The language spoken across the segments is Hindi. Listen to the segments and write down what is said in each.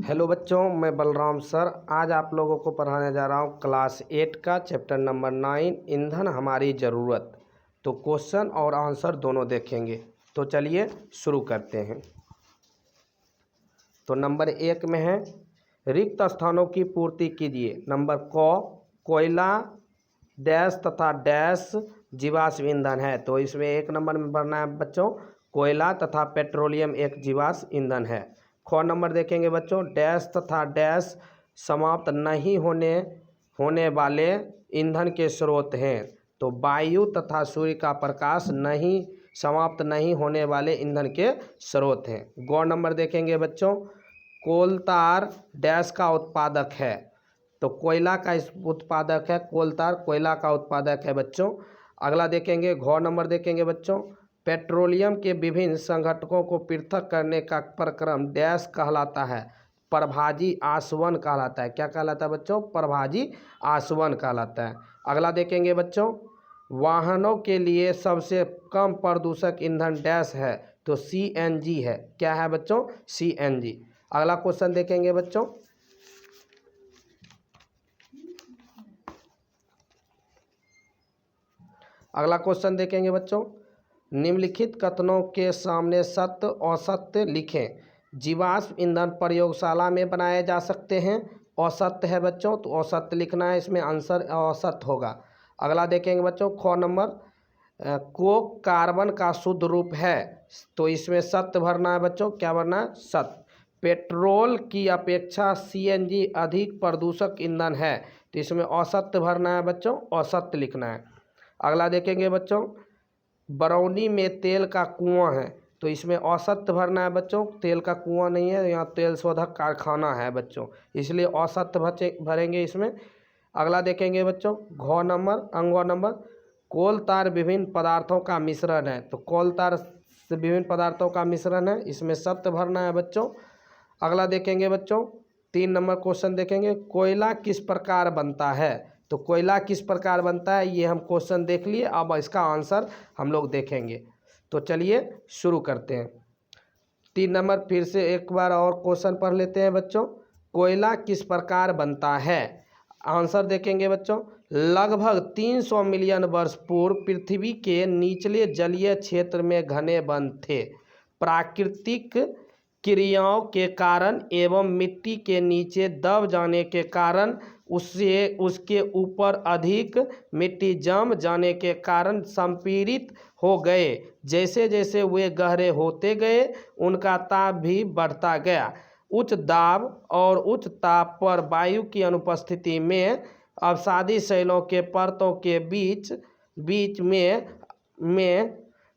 हेलो बच्चों, मैं बलराम सर आज आप लोगों को पढ़ाने जा रहा हूँ क्लास 8 का चैप्टर नंबर 9 ईंधन हमारी ज़रूरत। तो क्वेश्चन और आंसर दोनों देखेंगे। तो चलिए शुरू करते हैं। तो नंबर 1 में है रिक्त स्थानों की पूर्ति कीजिए। नंबर कोयला डैश तथा डैश जीवाश्म ईंधन है। तो इसमें 1 नंबर में भरना है बच्चों, कोयला तथा पेट्रोलियम एक जीवाश्म ईंधन है। ख नंबर देखेंगे बच्चों, डैश तथा डैश समाप्त नहीं होने वाले ईंधन के स्रोत हैं। तो वायु तथा सूर्य का प्रकाश समाप्त नहीं होने वाले ईंधन के स्रोत हैं। ग नंबर देखेंगे बच्चों, कोलतार डैश का उत्पादक है। तो कोयला का इस उत्पादक है, कोलतार कोयला का उत्पादक है बच्चों। अगला देखेंगे, घ नंबर देखेंगे बच्चों, पेट्रोलियम के विभिन्न संघटकों को पृथक करने का प्रक्रम डैश कहलाता है। प्रभाजी आसवन कहलाता है। क्या कहलाता है बच्चों? प्रभाजी आसवन कहलाता है। अगला देखेंगे बच्चों, वाहनों के लिए सबसे कम प्रदूषक ईंधन डैश है। तो CNG है। क्या है बच्चों? CNG। अगला क्वेश्चन देखेंगे बच्चों, अगला क्वेश्चन देखेंगे बच्चों, निम्नलिखित कथनों के सामने सत्य असत्य लिखें। जीवाश्म ईंधन प्रयोगशाला में बनाए जा सकते हैं। असत्य है बच्चों, तो असत्य लिखना है, इसमें आंसर असत्य होगा। अगला देखेंगे बच्चों, ख नंबर, कोक कार्बन का शुद्ध रूप है। तो इसमें सत्य भरना है बच्चों। क्या भरना है? सत्य। पेट्रोल की अपेक्षा CNG अधिक प्रदूषक ईंधन है। तो इसमें असत्य भरना है बच्चों, असत्य लिखना है। अगला देखेंगे बच्चों, बरौनी में तेल का कुआं है। तो इसमें असत्य भरना है बच्चों, तेल का कुआं नहीं है, यहाँ तेल शोधक कारखाना है बच्चों, इसलिए असत्य भरेंगे इसमें। अगला देखेंगे बच्चों, घ नंबर, अंग नंबर, कोल तार विभिन्न पदार्थों का मिश्रण है। तो कोल तार से विभिन्न पदार्थों का मिश्रण है, इसमें सत्य भरना है बच्चों। अगला देखेंगे बच्चों, 3 नंबर क्वेश्चन देखेंगे, कोयला किस प्रकार बनता है। तो कोयला किस प्रकार बनता है, ये हम क्वेश्चन देख लिए, अब इसका आंसर हम लोग देखेंगे। तो चलिए शुरू करते हैं। 3 नंबर फिर से एक बार और क्वेश्चन पढ़ लेते हैं बच्चों, कोयला किस प्रकार बनता है। आंसर देखेंगे बच्चों, लगभग 300 मिलियन वर्ष पूर्व पृथ्वी के निचले जलीय क्षेत्र में घने वन थे। प्राकृतिक क्रियाओं के कारण एवं मिट्टी के नीचे दब जाने के कारण उसके ऊपर अधिक मिट्टी जम जाने के कारण संपीड़ित हो गए। जैसे जैसे वे गहरे होते गए उनका ताप भी बढ़ता गया। उच्च दाब और उच्च ताप पर वायु की अनुपस्थिति में अवसादी शैलों के परतों के बीच में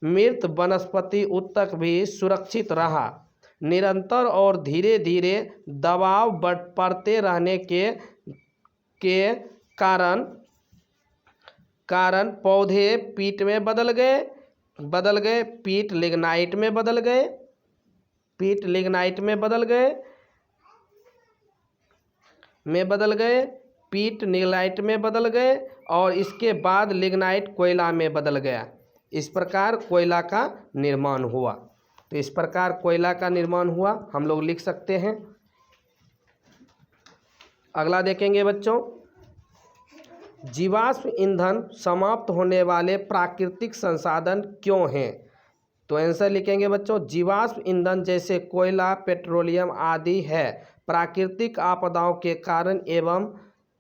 मृत वनस्पति ऊतक भी सुरक्षित रहा। निरंतर और धीरे धीरे दबाव बढ़ते रहने के कारण पौधे पीट में बदल गए, पीट लिग्नाइट में बदल गए, पीट निगलाइट में बदल गए और इसके बाद लिग्नाइट कोयला में बदल गया। इस प्रकार कोयला का निर्माण हुआ। तो इस प्रकार कोयला का निर्माण हुआ, हम लोग लिख सकते हैं। अगला देखेंगे बच्चों, जीवाश्म ईंधन समाप्त होने वाले प्राकृतिक संसाधन क्यों हैं। तो आंसर लिखेंगे बच्चों, जीवाश्म ईंधन जैसे कोयला, पेट्रोलियम आदि है प्राकृतिक आपदाओं के कारण एवं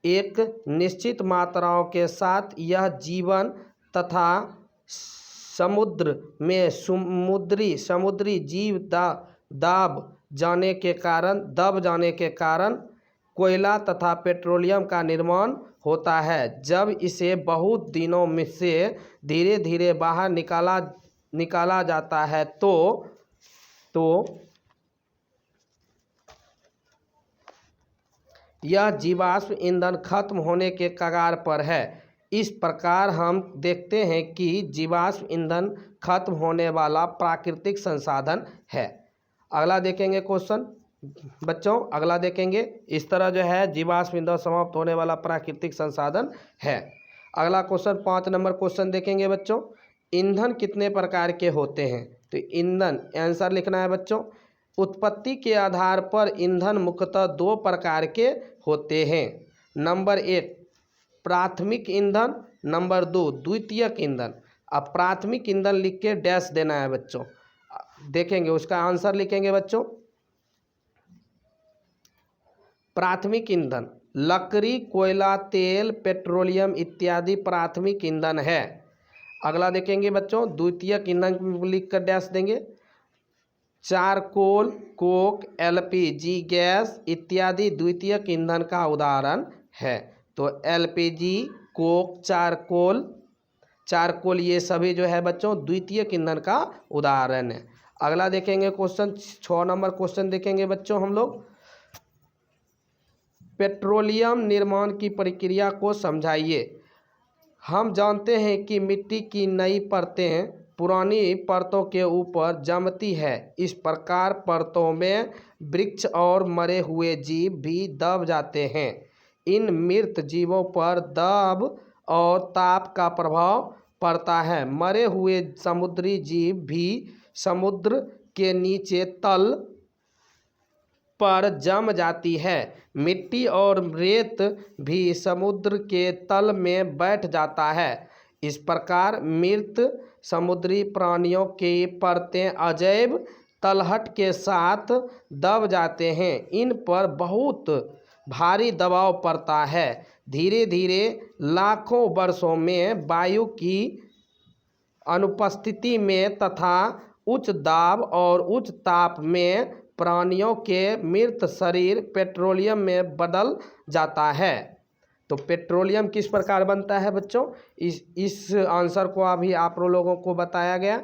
एक निश्चित मात्राओं के साथ यह जीवन तथा समुद्र में समुद्री जीव दब जाने के कारण कोयला तथा पेट्रोलियम का निर्माण होता है। जब इसे बहुत दिनों में से धीरे धीरे बाहर निकाला जाता है तो यह जीवाश्म ईंधन खत्म होने के कगार पर है। इस प्रकार हम देखते हैं कि जीवाश्म ईंधन खत्म होने वाला प्राकृतिक संसाधन है। अगला देखेंगे क्वेश्चन बच्चों, अगला देखेंगे, इस तरह जो है जीवाश्म ईंधन समाप्त होने वाला प्राकृतिक संसाधन है। अगला क्वेश्चन 5 नंबर क्वेश्चन देखेंगे बच्चों, ईंधन कितने प्रकार के होते हैं। तो ईंधन आंसर लिखना है बच्चों, उत्पत्ति के आधार पर ईंधन मुख्यतः दो प्रकार के होते हैं। नंबर 1 प्राथमिक ईंधन, नंबर 2 द्वितीयक ईंधन। अब प्राथमिक ईंधन लिख के डैश देना है बच्चों, देखेंगे उसका आंसर लिखेंगे बच्चों। प्राथमिक ईंधन लकड़ी, कोयला, तेल, पेट्रोलियम इत्यादि प्राथमिक ईंधन है। अगला देखेंगे बच्चों, द्वितीयक ईंधन लिख कर डैश देंगे। चारकोल, कोक, एलपीजी गैस इत्यादि द्वितीयक ईंधन का उदाहरण है। तो एलपीजी, कोक, चारकोल ये सभी जो है बच्चों द्वितीयक ईंधन का उदाहरण है। अगला देखेंगे क्वेश्चन 6 नंबर क्वेश्चन देखेंगे बच्चों हम लोग। पेट्रोलियम निर्माण की प्रक्रिया को समझाइए। हम जानते हैं कि मिट्टी की नई परतें पुरानी परतों के ऊपर जमती है। इस प्रकार परतों में वृक्ष और मरे हुए जीव भी दब जाते हैं। इन मृत जीवों पर दब और ताप का प्रभाव पड़ता है। मरे हुए समुद्री जीव भी समुद्र के नीचे तल पर जम जाती है। मिट्टी और रेत भी समुद्र के तल में बैठ जाता है। इस प्रकार मृत समुद्री प्राणियों की परतें अजैव तलहट के साथ दब जाते हैं। इन पर बहुत भारी दबाव पड़ता है। धीरे धीरे लाखों वर्षों में वायु की अनुपस्थिति में तथा उच्च दाब और उच्च ताप में प्राणियों के मृत शरीर पेट्रोलियम में बदल जाता है। तो पेट्रोलियम किस प्रकार बनता है बच्चों, इस आंसर को अभी आप लोगों को बताया गया।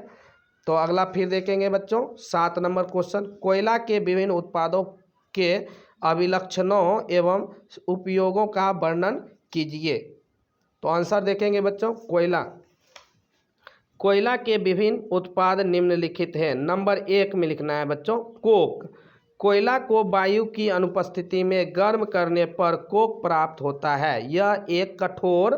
तो अगला फिर देखेंगे बच्चों 7 नंबर क्वेश्चन। कोयला के विभिन्न उत्पादों के अभिलक्षणों एवं उपयोगों का वर्णन कीजिए। तो आंसर देखेंगे बच्चों, कोयला के विभिन्न उत्पाद निम्नलिखित हैं। नंबर 1 में लिखना है बच्चों कोक। कोयला को वायु की अनुपस्थिति में गर्म करने पर कोक प्राप्त होता है। यह एक कठोर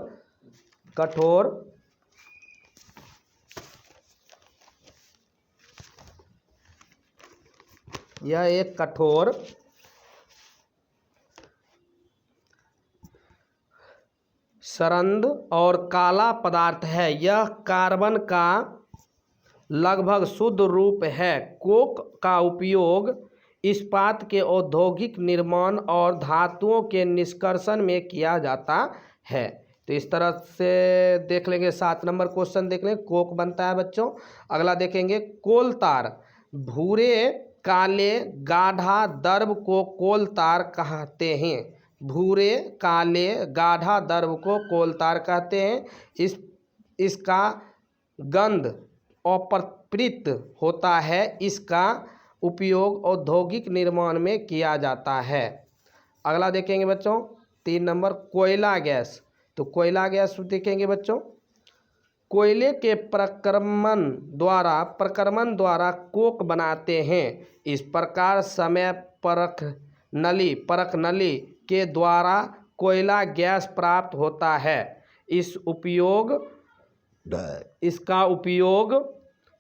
सरंद और काला पदार्थ है। यह कार्बन का लगभग शुद्ध रूप है। कोक का उपयोग इस्पात के औद्योगिक निर्माण और धातुओं के निष्कर्षण में किया जाता है। तो इस तरह से देख लेंगे। 7 नंबर क्वेश्चन देख लेंगे, कोक बनता है बच्चों। अगला देखेंगे कोल तार। भूरे काले गाढ़ा द्रव को कोल तार कहते हैं। भूरे काले गाढ़ा द्रव को कोल तार कहते हैं। इसका गंध अप्रतित होता है। इसका उपयोग औद्योगिक निर्माण में किया जाता है। अगला देखेंगे बच्चों 3 नंबर कोयला गैस। तो कोयला गैस देखेंगे बच्चों, कोयले के प्रक्रमण द्वारा कोक बनाते हैं। इस प्रकार समय परख नली के द्वारा कोयला गैस प्राप्त होता है। इसका उपयोग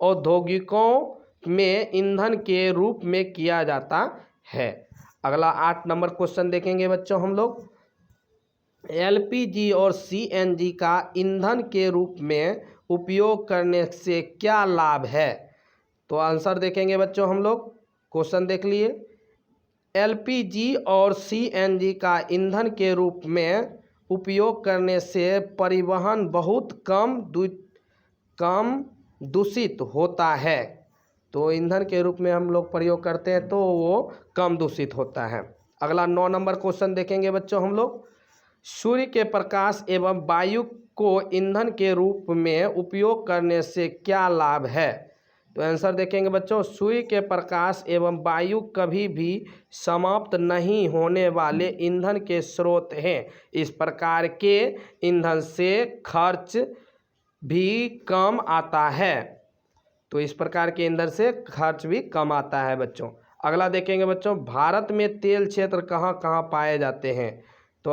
औद्योगिकों में ईंधन के रूप में किया जाता है। अगला 8 नंबर क्वेश्चन देखेंगे बच्चों हम लोग। एलपीजी और सीएनजी का ईंधन के रूप में उपयोग करने से क्या लाभ है। तो आंसर देखेंगे बच्चों हम लोग, क्वेश्चन देख लिए। एलपीजी और सीएनजी का ईंधन के रूप में उपयोग करने से परिवहन बहुत कम दूषित होता है। तो ईंधन के रूप में हम लोग प्रयोग करते हैं तो वो कम दूषित होता है। अगला 9 नंबर क्वेश्चन देखेंगे बच्चों हम लोग। सूर्य के प्रकाश एवं वायु को ईंधन के रूप में उपयोग करने से क्या लाभ है। तो आंसर देखेंगे बच्चों, सूर्य के प्रकाश एवं वायु कभी भी समाप्त नहीं होने वाले ईंधन के स्रोत हैं। इस प्रकार के ईंधन से खर्च भी कम आता है। तो इस प्रकार के ईंधन से खर्च भी कम आता है बच्चों। अगला देखेंगे बच्चों, भारत में तेल क्षेत्र कहाँ कहाँ पाए जाते हैं। तो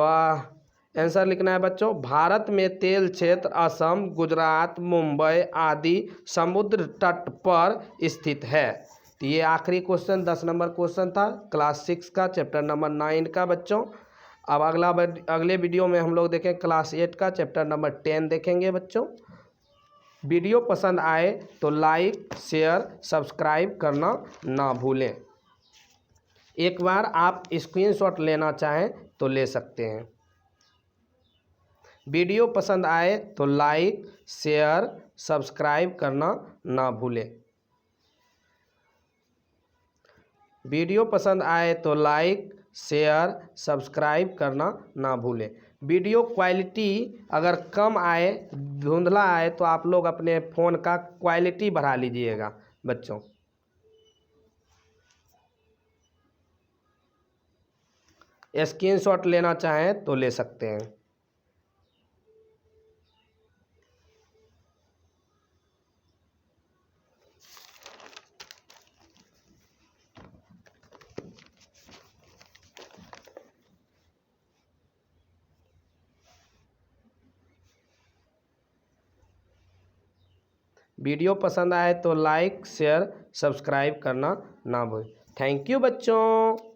आंसर लिखना है बच्चों, भारत में तेल क्षेत्र असम, गुजरात, मुंबई आदि समुद्र तट पर स्थित है। तो ये आखिरी क्वेश्चन 10 नंबर क्वेश्चन था क्लास 6 का चैप्टर नंबर 9 का बच्चों। अब अगले वीडियो में हम लोग देखें क्लास 8 का चैप्टर नंबर 10 देखेंगे बच्चों। वीडियो पसंद आए तो लाइक शेयर सब्सक्राइब करना ना भूलें। एक बार आप स्क्रीनशॉट लेना चाहें तो ले सकते हैं। वीडियो पसंद आए तो लाइक शेयर सब्सक्राइब करना ना भूलें। वीडियो पसंद आए तो लाइक शेयर सब्सक्राइब करना ना भूलें। वीडियो क्वालिटी अगर कम आए धुंधला आए तो आप लोग अपने फ़ोन का क्वालिटी बढ़ा लीजिएगा बच्चों। स्क्रीनशॉट लेना चाहें तो ले सकते हैं। वीडियो पसंद आए तो लाइक शेयर सब्सक्राइब करना ना भूलें। थैंक यू बच्चों।